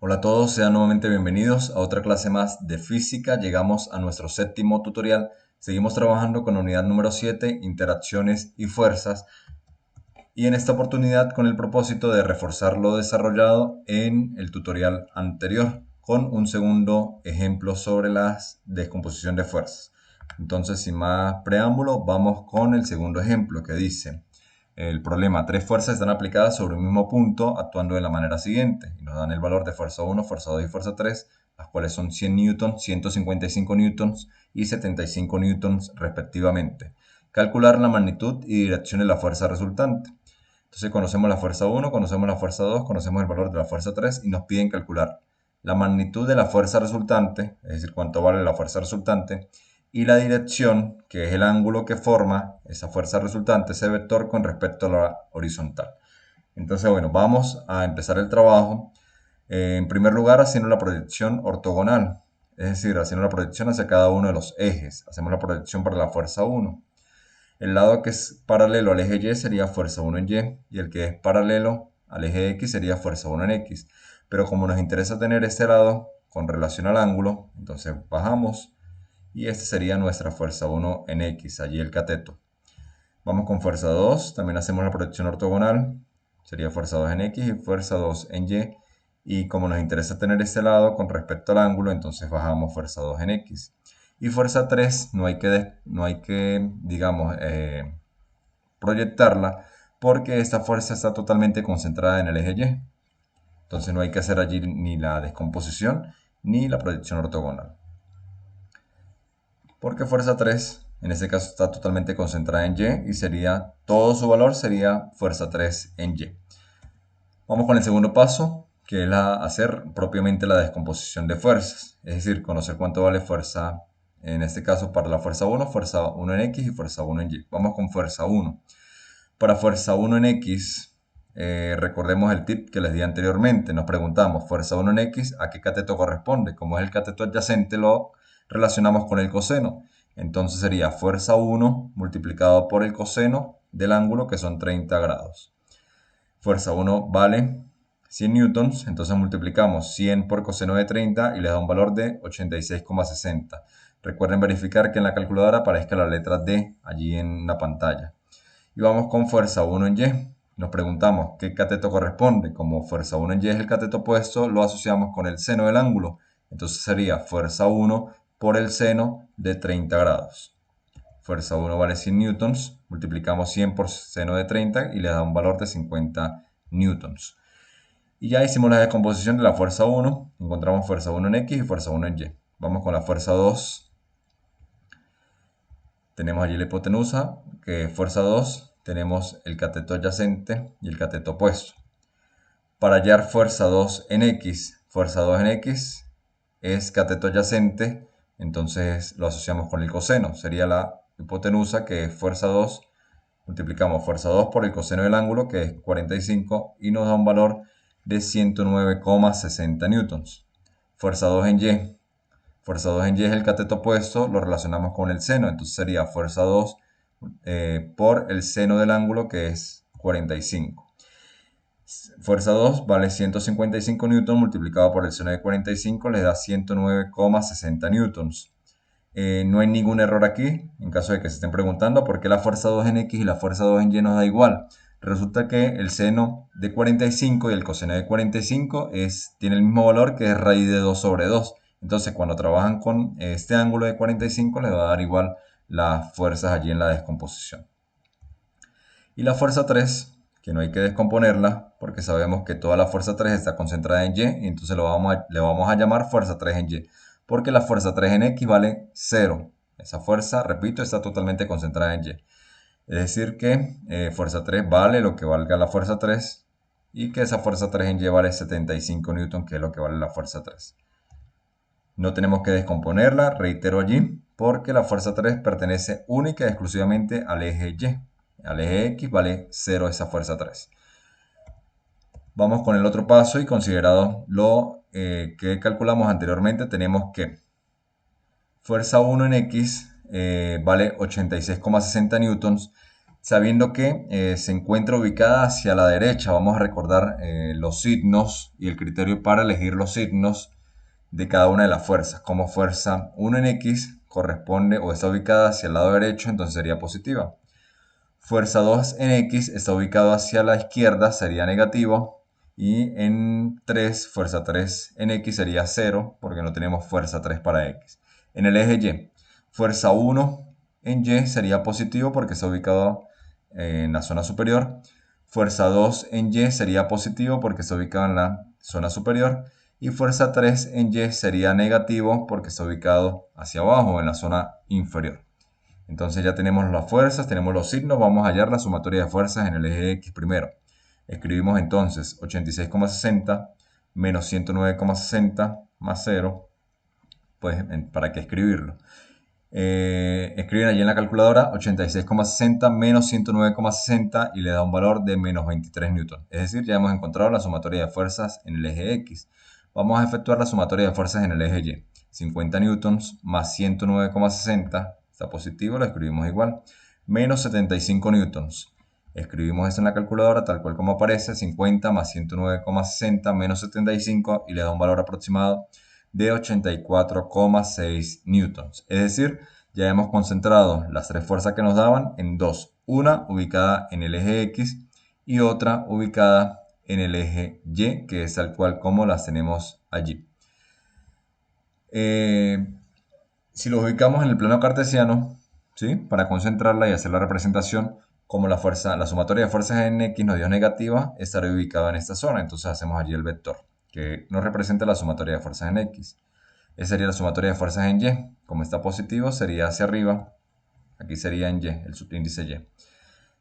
Hola a todos, sean nuevamente bienvenidos a otra clase más de física. Llegamos a nuestro séptimo tutorial. Seguimos trabajando con la unidad número 7, interacciones y fuerzas. Y en esta oportunidad con el propósito de reforzar lo desarrollado en el tutorial anterior, con un segundo ejemplo sobre la descomposición de fuerzas. Entonces, sin más preámbulo, vamos con el segundo ejemplo que dice: el problema: tres fuerzas están aplicadas sobre un mismo punto actuando de la manera siguiente. Y nos dan el valor de fuerza 1, fuerza 2 y fuerza 3, las cuales son 100 newtons, 155 newtons y 75 newtons respectivamente. Calcular la magnitud y dirección de la fuerza resultante. Entonces conocemos la fuerza 1, conocemos la fuerza 2, conocemos el valor de la fuerza 3 y nos piden calcular la magnitud de la fuerza resultante, es decir, cuánto vale la fuerza resultante, y la dirección, que es el ángulo que forma esa fuerza resultante, ese vector con respecto a la horizontal. Entonces, bueno, vamos a empezar el trabajo. En primer lugar, haciendo la proyección ortogonal, es decir, haciendo la proyección hacia cada uno de los ejes. Hacemos la proyección para la fuerza 1. El lado que es paralelo al eje Y sería fuerza 1 en Y, y el que es paralelo al eje X sería fuerza 1 en X. Pero como nos interesa tener este lado con relación al ángulo, entonces bajamos y esta sería nuestra fuerza 1 en X, allí el cateto. Vamos con fuerza 2, también hacemos la proyección ortogonal, sería fuerza 2 en X y fuerza 2 en Y. Y como nos interesa tener este lado con respecto al ángulo, entonces bajamos fuerza 2 en X. Y fuerza 3 no hay que digamos, proyectarla porque esta fuerza está totalmente concentrada en el eje Y. Entonces no hay que hacer allí ni la descomposición ni la proyección ortogonal. Porque fuerza 3 en este caso está totalmente concentrada en Y y sería, todo su valor sería fuerza 3 en Y. Vamos con el segundo paso, que es hacer propiamente la descomposición de fuerzas, es decir, conocer cuánto vale fuerza, en este caso para la fuerza 1 en X y fuerza 1 en Y. Vamos con fuerza 1. Para fuerza 1 en X, recordemos el tip que les di anteriormente. Nos preguntamos, fuerza 1 en X, ¿a qué cateto corresponde? Como es el cateto adyacente, lo relacionamos con el coseno. Entonces sería fuerza 1 multiplicado por el coseno del ángulo, que son 30 grados. Fuerza 1 vale 100 newtons, entonces multiplicamos 100 por coseno de 30 y les da un valor de 86,60. Recuerden verificar que en la calculadora aparezca la letra D allí en la pantalla. Y vamos con fuerza 1 en Y. Nos preguntamos qué cateto corresponde. Como fuerza 1 en Y es el cateto opuesto, lo asociamos con el seno del ángulo. Entonces sería fuerza 1 por el seno de 30 grados. Fuerza 1 vale 100 newtons. Multiplicamos 100 por seno de 30 y le da un valor de 50 newtons. Y ya hicimos la descomposición de la fuerza 1. Encontramos fuerza 1 en X y fuerza 1 en Y. Vamos con la fuerza 2. Tenemos allí la hipotenusa, que es fuerza 2. Tenemos el cateto adyacente y el cateto opuesto. Para hallar fuerza 2 en X, fuerza 2 en X es cateto adyacente, entonces lo asociamos con el coseno. Sería la hipotenusa, que es fuerza 2. Multiplicamos fuerza 2 por el coseno del ángulo, que es 45, y nos da un valor de 109,60 newtons. Fuerza 2 en Y. Fuerza 2 en Y es el cateto opuesto, lo relacionamos con el seno, entonces sería fuerza 2 por el seno del ángulo, que es 45. Fuerza 2 vale 155 newtons multiplicado por el seno de 45, les da 109,60 newtons. No hay ningún error aquí, en caso de que se estén preguntando por qué la fuerza 2 en X y la fuerza 2 en Y nos da igual. Resulta que el seno de 45 y el coseno de 45 tiene el mismo valor, que es raíz de 2 sobre 2. Entonces, cuando trabajan con este ángulo de 45, les va a dar igual las fuerzas allí en la descomposición. Y la fuerza 3, que no hay que descomponerla, porque sabemos que toda la fuerza 3 está concentrada en Y, y entonces le vamos a llamar fuerza 3 en Y, porque la fuerza 3 en X vale 0. Esa fuerza, repito, está totalmente concentrada en Y. Es decir que fuerza 3 vale lo que valga la fuerza 3, y que esa fuerza 3 en Y vale 75 newton, que es lo que vale la fuerza 3. No tenemos que descomponerla, reitero allí, porque la fuerza 3 pertenece única y exclusivamente al eje Y. Al eje X vale 0 esa fuerza 3. Vamos con el otro paso, y considerado lo que calculamos anteriormente, tenemos que fuerza 1 en X vale 86,60 newtons. sabiendo que se encuentra ubicada hacia la derecha. Vamos a recordar los signos y el criterio para elegir los signos de cada una de las fuerzas. Como fuerza 1 en X corresponde o está ubicada hacia el lado derecho, entonces sería positiva. Fuerza 2 en X está ubicado hacia la izquierda, sería negativo. Y en 3, fuerza 3 en X sería 0, porque no tenemos fuerza 3 para X. En el eje Y, fuerza 1 en Y sería positivo porque está ubicado en la zona superior. Fuerza 2 en Y sería positivo porque está ubicado en la zona superior. Y fuerza 3 en Y sería negativo porque está ubicado hacia abajo, en la zona inferior. Entonces ya tenemos las fuerzas, tenemos los signos, vamos a hallar la sumatoria de fuerzas en el eje X primero. Escribimos entonces 86,60 menos 109,60 más 0. Pues, ¿para qué escribirlo? Escriben allí en la calculadora 86,60 menos 109,60 y le da un valor de menos 23 newton. Es decir, ya hemos encontrado la sumatoria de fuerzas en el eje X. Vamos a efectuar la sumatoria de fuerzas en el eje Y. 50 newtons más 109,60, está positivo, lo escribimos igual, menos 75 newtons. Escribimos eso en la calculadora tal cual como aparece, 50 más 109,60 menos 75 y le da un valor aproximado de 84,6 newtons. Es decir, ya hemos concentrado las tres fuerzas que nos daban en dos. Una ubicada en el eje X y otra ubicada en el eje Y, que es tal cual como las tenemos allí. Si los ubicamos en el plano cartesiano, ¿sí? Para concentrarla y hacer la representación, como la sumatoria de fuerzas en X nos dio negativa, estará ubicada en esta zona. Entonces hacemos allí el vector que nos representa la sumatoria de fuerzas en X. Esa sería la sumatoria de fuerzas en Y. Como está positivo, sería hacia arriba. Aquí sería en Y, el subíndice Y.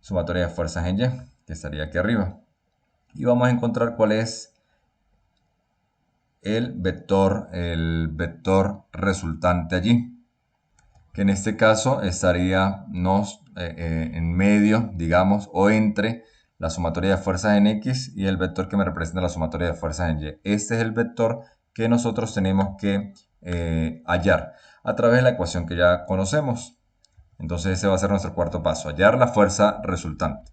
Sumatoria de fuerzas en Y, que estaría aquí arriba. Y vamos a encontrar cuál es el vector resultante allí, que en este caso estaría en medio, digamos, o entre la sumatoria de fuerzas en X y el vector que me representa la sumatoria de fuerzas en Y. Este es el vector que nosotros tenemos que hallar a través de la ecuación que ya conocemos. Entonces ese va a ser nuestro cuarto paso, hallar la fuerza resultante.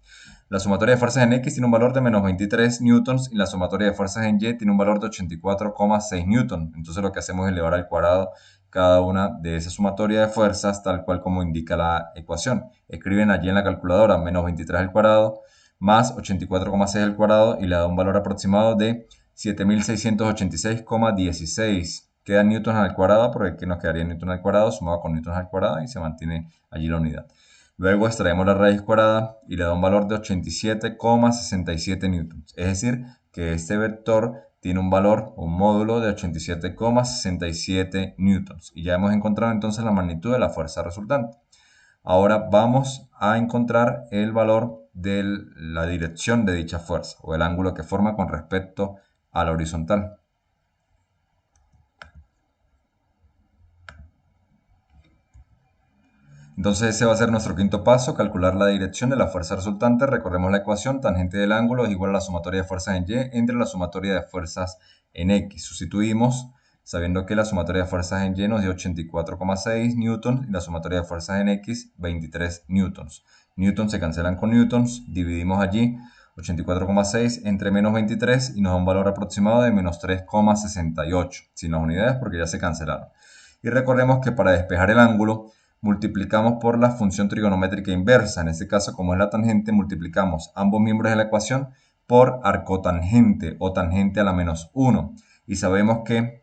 La sumatoria de fuerzas en X tiene un valor de menos 23 newtons y la sumatoria de fuerzas en Y tiene un valor de 84,6 newtons. Entonces lo que hacemos es elevar al cuadrado cada una de esas sumatoria de fuerzas tal cual como indica la ecuación. Escriben allí en la calculadora menos 23 al cuadrado más 84,6 al cuadrado y le da un valor aproximado de 7686,16. Queda newtons al cuadrado porque aquí nos quedaría newton al cuadrado sumado con newtons al cuadrado y se mantiene allí la unidad. Luego extraemos la raíz cuadrada y le da un valor de 87,67 newtons. Es decir, que este vector tiene un valor, un módulo de 87,67 newtons. Y ya hemos encontrado entonces la magnitud de la fuerza resultante. Ahora vamos a encontrar el valor de la dirección de dicha fuerza o el ángulo que forma con respecto a la horizontal. Entonces ese va a ser nuestro quinto paso, calcular la dirección de la fuerza resultante. Recorremos la ecuación, tangente del ángulo es igual a la sumatoria de fuerzas en Y entre la sumatoria de fuerzas en X. Sustituimos, sabiendo que la sumatoria de fuerzas en Y nos dio 84,6 newtons y la sumatoria de fuerzas en X 23 newtons. Newtons se cancelan con newtons, dividimos allí 84,6 entre menos 23 y nos da un valor aproximado de menos 3,68, sin las unidades porque ya se cancelaron. Y recordemos que para despejar el ángulo, multiplicamos por la función trigonométrica inversa. En este caso, como es la tangente, multiplicamos ambos miembros de la ecuación por arcotangente o tangente a la menos 1. Y sabemos que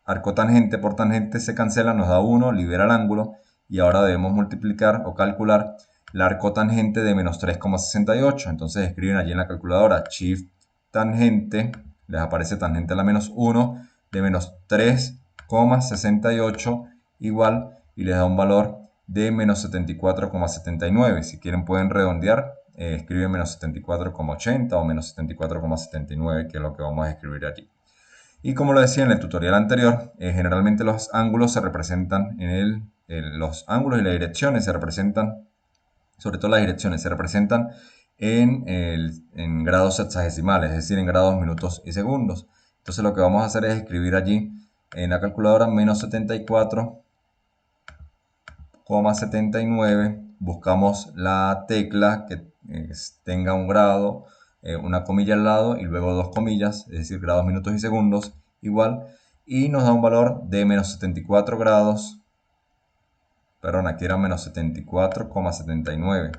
arcotangente por tangente se cancela, nos da 1, libera el ángulo. Y ahora debemos multiplicar o calcular la arcotangente de menos 3,68. Entonces escriben allí en la calculadora shift tangente, les aparece tangente a la menos 1 de menos 3,68 igual y les da un valor de menos 74,79. Si quieren pueden redondear, escriben menos 74,80 o menos 74,79, que es lo que vamos a escribir allí. Y como lo decía en el tutorial anterior, generalmente los ángulos se representan los ángulos y las direcciones se representan, sobre todo las direcciones, se representan en grados sexagesimales, es decir, en grados, minutos y segundos. Entonces lo que vamos a hacer es escribir allí en la calculadora menos 74,79 buscamos la tecla que tenga un grado, una comilla al lado y luego dos comillas, es decir, grados, minutos y segundos, igual, y nos da un valor de menos 74 grados, perdón, aquí era menos 74,79,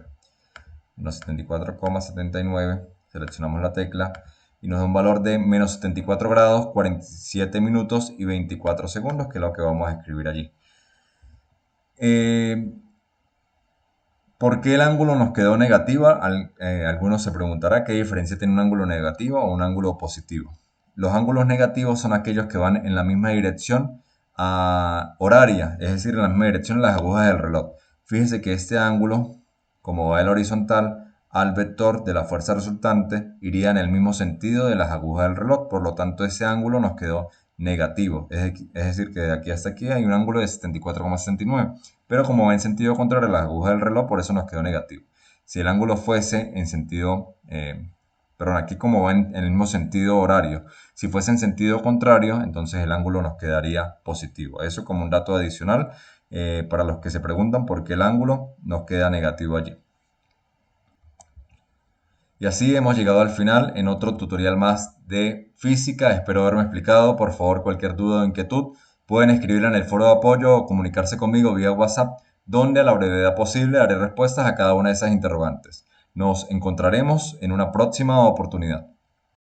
menos 74,79, seleccionamos la tecla y nos da un valor de menos 74 grados, 47 minutos y 24 segundos, que es lo que vamos a escribir allí. ¿Por qué el ángulo nos quedó negativa? Algunos se preguntarán qué diferencia tiene un ángulo negativo o un ángulo positivo. Los ángulos negativos son aquellos que van en la misma dirección horaria, es decir, en la misma dirección de las agujas del reloj. Fíjense que este ángulo, como va en horizontal al vector de la fuerza resultante, iría en el mismo sentido de las agujas del reloj. Por lo tanto, ese ángulo nos quedó negativo. Es decir, que de aquí hasta aquí hay un ángulo de 74,79. Pero como va en sentido contrario a las agujas del reloj, por eso nos quedó negativo. Si el ángulo fuese en sentido, perdón, aquí como va en el mismo sentido horario, si fuese en sentido contrario, entonces el ángulo nos quedaría positivo. Eso como un dato adicional para los que se preguntan por qué el ángulo nos queda negativo allí. Y así hemos llegado al final en otro tutorial más de física. Espero haberme explicado. Por favor, cualquier duda o inquietud pueden escribirla en el foro de apoyo o comunicarse conmigo vía WhatsApp, donde a la brevedad posible haré respuestas a cada una de esas interrogantes. Nos encontraremos en una próxima oportunidad.